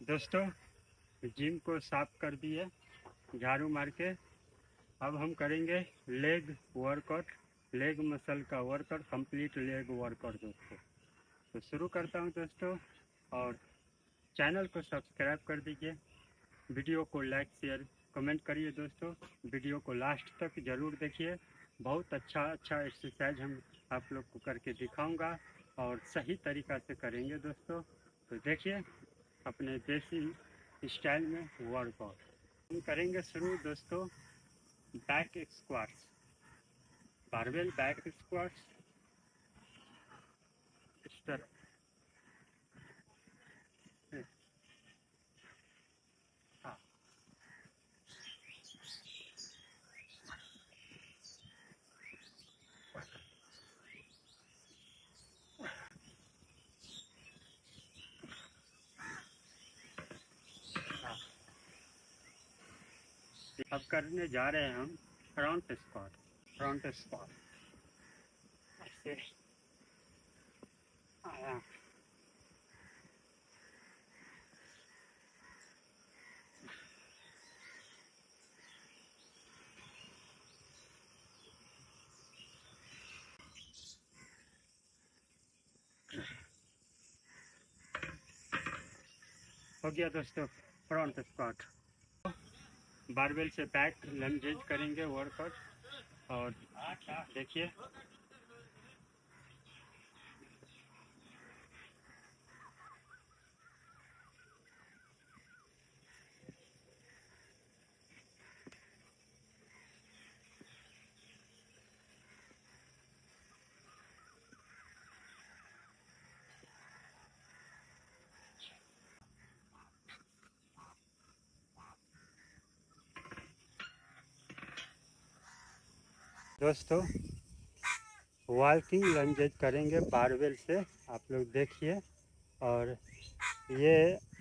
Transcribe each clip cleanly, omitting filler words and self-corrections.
दोस्तों, जिम को साफ कर दिए झाड़ू मार के। अब हम करेंगे लेग वर्कआउट, लेग मसल का वर्कआउट, कंप्लीट लेग वर्कआउट दोस्तों। तो शुरू करता हूं दोस्तों, और चैनल को सब्सक्राइब कर दीजिए, वीडियो को लाइक शेयर कमेंट करिए दोस्तों। वीडियो को लास्ट तक ज़रूर देखिए, बहुत अच्छा एक्सरसाइज हम आप लोग को करके दिखाऊंगा और सही तरीक़ा से करेंगे दोस्तों। तो देखिए अपने देसी स्टाइल में वर्कआउट हम करेंगे शुरू दोस्तों। Back squats, barbell back squats इस तरह। हाँ, हाँ। अब करने जा रहे हैं हम फ्रंट स्क्वाट। फ्रंट स्क्वाट ऐसे आया। हो गया दोस्तों फ्रंट स्क्वाट। बारबेल से बैक लंजेज करेंगे वर्कआउट। और देखिए दोस्तों, वॉकिंग लंजेज करेंगे बारबेल से, आप लोग देखिए। और ये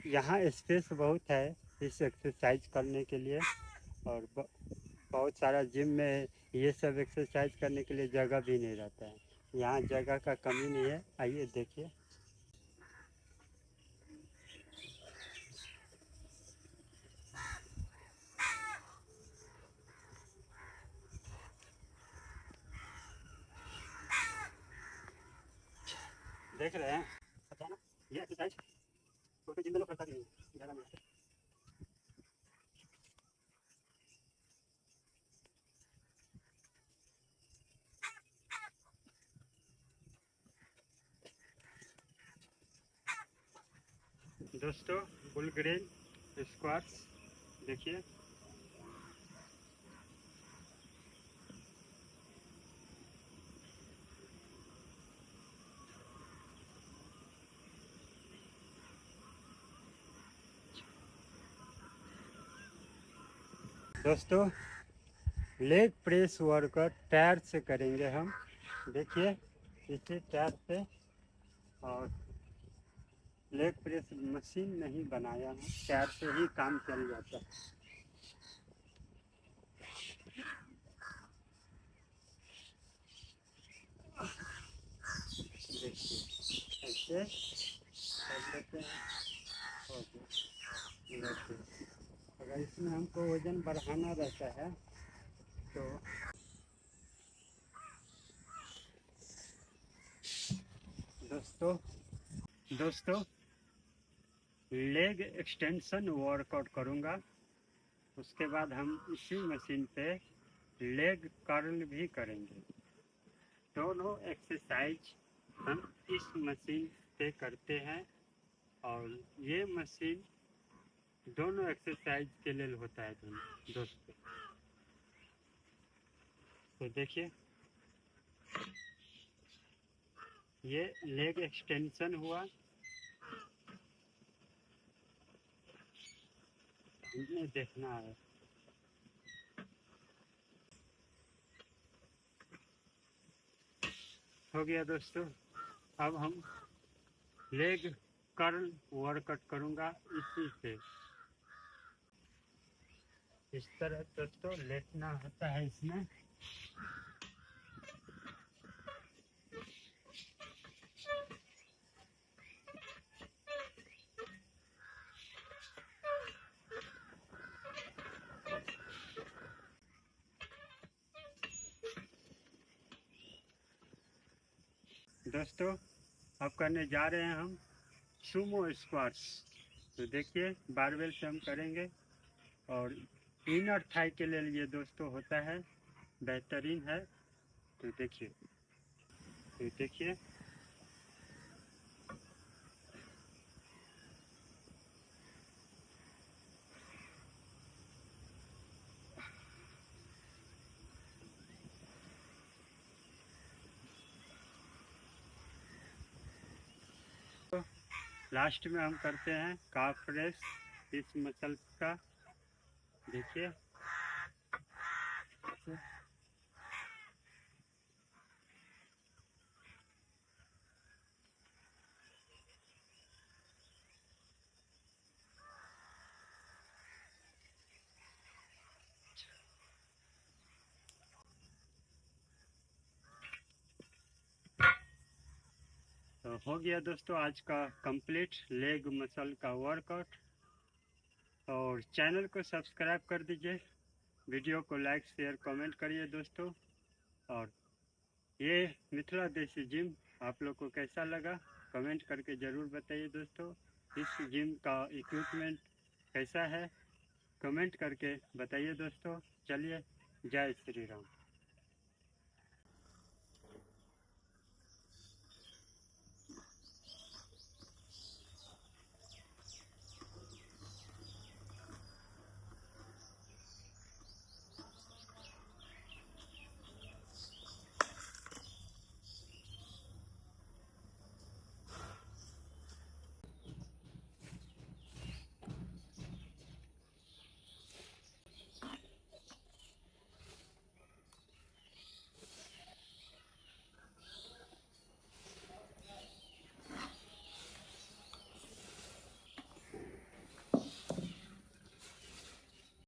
यहाँ स्पेस बहुत है इस एक्सरसाइज करने के लिए, और बहुत सारा जिम में ये सब एक्सरसाइज करने के लिए जगह भी नहीं रहता है। यहाँ जगह का कमी नहीं है, आइए देखिए। देख रहे हैं, पता है ना, ये एक्सरसाइज छोटे जिम में लोग करता भी नहीं है, ज़्यादा नहीं। दोस्तों, फुल ग्रेन स्क्वाट्स देखिए। दोस्तों, लेग प्रेस वर्कआउट टायर से करेंगे हम, देखिए इसी टायर से। और लेग प्रेस मशीन नहीं बनाया है, टायर से ही काम चल जाता है। देखिए ऐसे कर लेते हैं। ओके, अगर इसमें हमको वजन बढ़ाना रहता है तो दोस्तों दोस्तों लेग एक्सटेंशन वर्कआउट करूँगा। उसके बाद हम इसी मशीन पे लेग कर्ल भी करेंगे। दोनों एक्सरसाइज हम इस मशीन पे करते हैं, और ये मशीन दोनों एक्सरसाइज के लिए होता है दोस्तों। तो देखिए ये लेग एक्सटेंशन हुआ, हमने देखना है। हो गया दोस्तों। अब हम लेग कर्ल वर्कआउट करूँगा इसी से। इस तरह दोस्तों लेटना होता है इसमें। दोस्तों अब करने जा रहे हैं हम सुमो स्क्वाट्स। तो देखिए बारबेल से हम करेंगे और इनर थाई के लिए ये दोस्तों होता है, बेहतरीन है। तो देखिए लास्ट में हम करते हैं काफ रेस इस मसल्स का। देखिए तो हो गया दोस्तों आज का कंप्लीट लेग मसल का वर्कआउट। और चैनल को सब्सक्राइब कर दीजिए, वीडियो को लाइक शेयर कमेंट करिए दोस्तों। और ये मिथिला देसी जिम आप लोग को कैसा लगा कमेंट करके ज़रूर बताइए दोस्तों। इस जिम का इक्विपमेंट कैसा है कमेंट करके बताइए दोस्तों। चलिए, जय श्री राम।